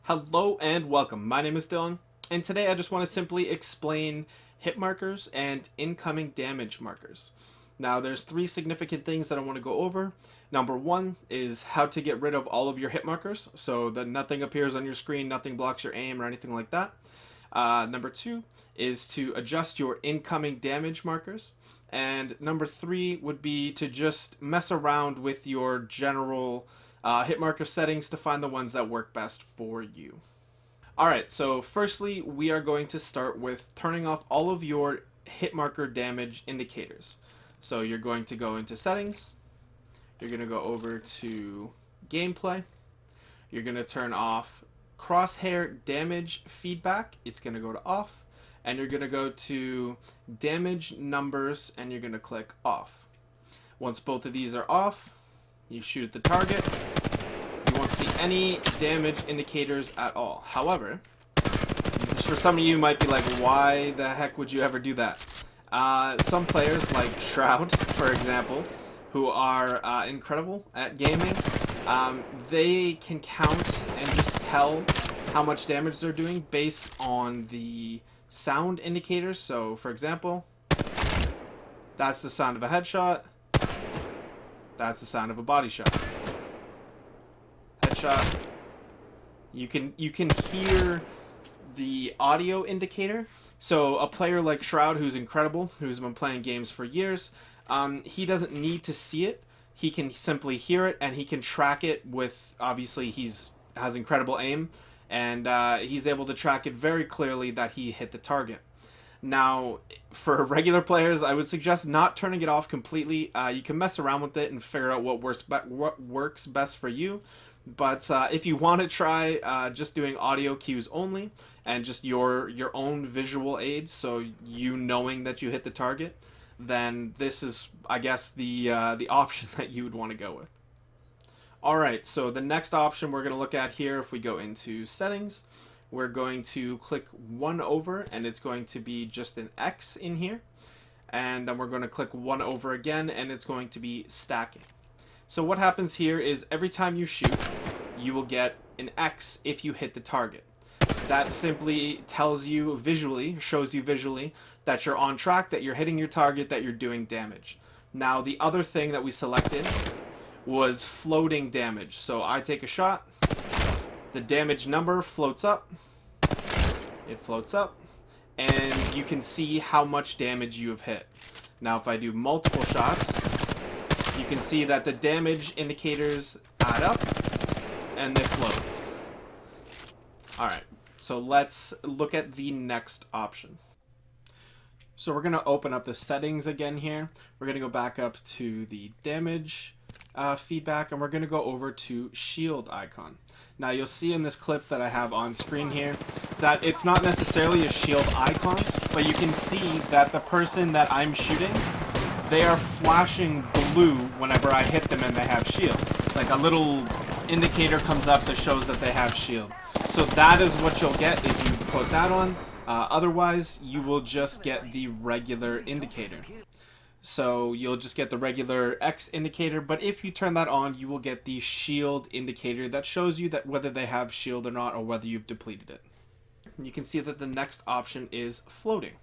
Hello and welcome. My name is Dylan, and today I just want to simply explain hit markers and incoming damage markers. Now, there's three significant things that I want to go over. Number one is how to get rid of all of your hit markers so that nothing appears on your screen, nothing blocks your aim or anything like that. Number two is to adjust your incoming damage markers. And number three would be to just mess around with your general hit marker settings to find the ones that work best for you. Alright, so firstly, we are going to start with turning off all of your hit marker damage indicators. So you're going to go into settings, you're going to go over to gameplay, you're going to turn off crosshair damage feedback, it's going to go to off, and you're going to go to damage numbers and you're going to click off. Once both of these are off, you shoot at the target. You won't see any damage indicators at all. However, for some of you might be like, why the heck would you ever do that? Some players like Shroud, for example, who are incredible at gaming, they can count and just tell how much damage they're doing based on the sound indicators. So, for example, that's the sound of a headshot. That's the sound of a body shot. Headshot. You can hear the audio indicator. So a player like Shroud, who's incredible, who's been playing games for years, he doesn't need to see it. He can simply hear it, and he can track it with, obviously, has incredible aim, and he's able to track it very clearly that he hit the target. Now, for regular players, I would suggest not turning it off completely. You can mess around with it and figure out what works best for you. But if you want to try just doing audio cues only and just your own visual aids, so you knowing that you hit the target, then this is, I guess, the option that you would want to go with. All right, so the next option we're going to look at here, if we go into settings, we're going to click 1 over, and it's going to be just an X in here. And then we're going to click 1 over again, and it's going to be stacking. So what happens here is every time you shoot, you will get an X if you hit the target. That simply tells you visually, shows you visually, that you're on track, that you're hitting your target, that you're doing damage. Now, the other thing that we selected was floating damage. So I take a shot, the damage number floats up, it floats up, and you can see how much damage you have hit. Now, if I do multiple shots, you can see that the damage indicators add up and they float. Alright, so let's look at the next option. So we're going to open up the settings again here. We're going to go back up to the damage feedback, and we're going to go over to shield icon. Now, you'll see in this clip that I have on screen here that it's not necessarily a shield icon, but you can see that the person that I'm shooting, they are flashing blue whenever I hit them and they have shield. Like a little indicator comes up that shows that they have shield. So that is what you'll get if you put that on. Otherwise, you will just get the regular indicator. So you'll just get the regular X indicator, but if you turn that on, you will get the shield indicator that shows you that whether they have shield or not, or whether you've depleted it. You can see that the next option is floating.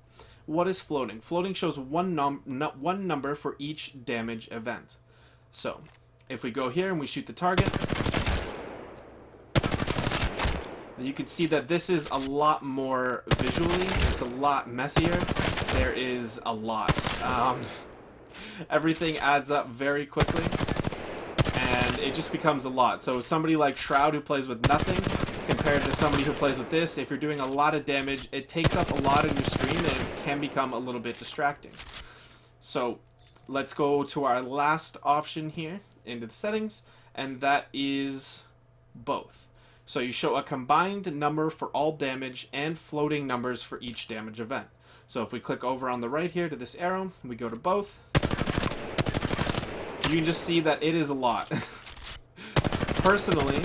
What is floating? Floating shows one number for each damage event. So, if we go here and we shoot the target, then you can see that this is a lot more visually. It's a lot messier. There is a lot. Everything adds up very quickly, and it just becomes a lot. So somebody like Shroud who plays with nothing, compared to somebody who plays with this, if you're doing a lot of damage, it takes up a lot of your screen and it can become a little bit distracting. So let's go to our last option here into the settings, and that is both. So you show a combined number for all damage and floating numbers for each damage event. So if we click over on the right here to this arrow, we go to both, you can just see that it is a lot. Personally,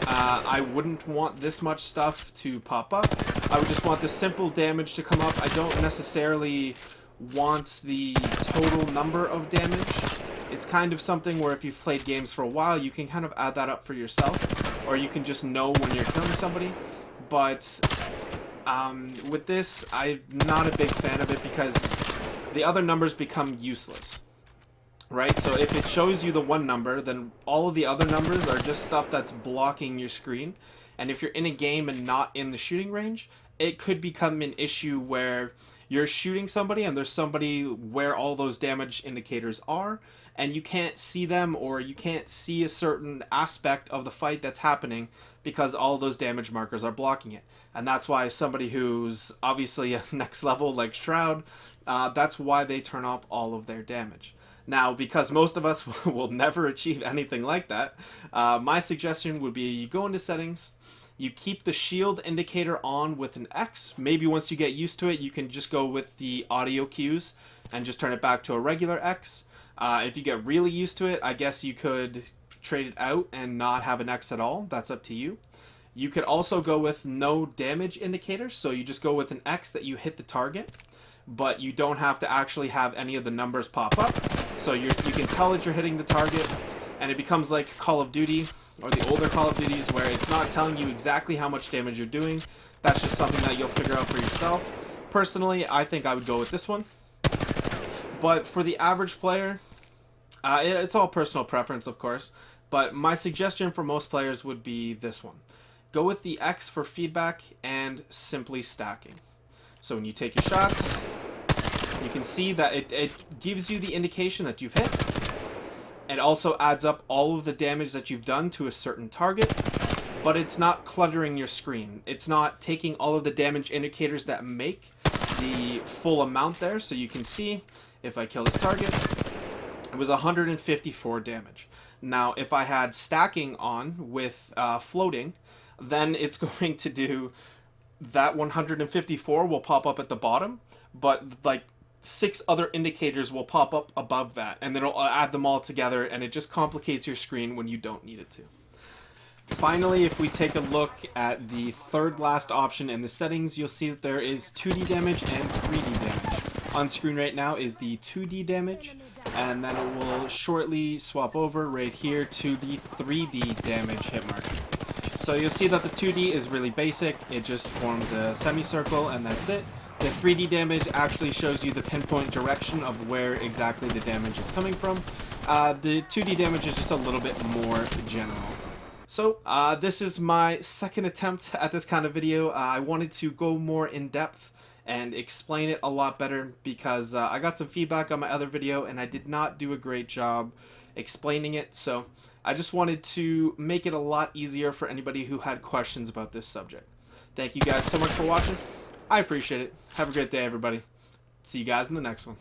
I wouldn't want this much stuff to pop up. I would just want the simple damage to come up. I don't necessarily want the total number of damage. It's kind of something where if you've played games for a while, you can kind of add that up for yourself. or you can just know when you're killing somebody. But with this, I'm not a big fan of it because the other numbers become useless. Right? So if it shows you the one number, then all of the other numbers are just stuff that's blocking your screen. And if you're in a game and not in the shooting range, it could become an issue where you're shooting somebody and there's somebody where all those damage indicators are, and you can't see them, or you can't see a certain aspect of the fight that's happening because all those damage markers are blocking it. And that's why somebody who's obviously a next level like Shroud, that's why they turn off all of their damage. Now, because most of us will never achieve anything like that, my suggestion would be you go into settings, you keep the shield indicator on with an X. Maybe once you get used to it, you can just go with the audio cues and just turn it back to a regular X. If you get really used to it, I guess you could trade it out and not have an X at all. That's up to you. You could also go with no damage indicator, so you just go with an X that you hit the target, but you don't have to actually have any of the numbers pop up. So you can tell that you're hitting the target, and it becomes like Call of Duty, or the older Call of Duties, where it's not telling you exactly how much damage you're doing. That's just something that you'll figure out for yourself. Personally, I think I would go with this one. But for the average player, it's all personal preference, of course, but my suggestion for most players would be this one. Go with the X for feedback and simply stacking. So when you take your shots, you can see that it gives you the indication that you've hit. It also adds up all of the damage that you've done to a certain target, but it's not cluttering your screen. It's not taking all of the damage indicators that make the full amount there. So you can see, if I kill this target, it was 154 damage. Now, if I had stacking on with floating, then it's going to do that 154 will pop up at the bottom, but like 6 other indicators will pop up above that, and then it'll add them all together, and it just complicates your screen when you don't need it to. Finally, if we take a look at the third last option in the settings, you'll see that there is 2D damage and 3D damage. On screen right now is the 2D damage, and then it will shortly swap over right here to the 3D damage hit marker. So you'll see that the 2D is really basic. It just forms a semicircle, and that's it. The 3D damage actually shows you the pinpoint direction of where exactly the damage is coming from. The 2D damage is just a little bit more general. So this is my second attempt at this kind of video. I wanted to go more in depth and explain it a lot better because I got some feedback on my other video and I did not do a great job explaining it. So I just wanted to make it a lot easier for anybody who had questions about this subject. Thank you guys so much for watching. I appreciate it. Have a great day, everybody. See you guys in the next one.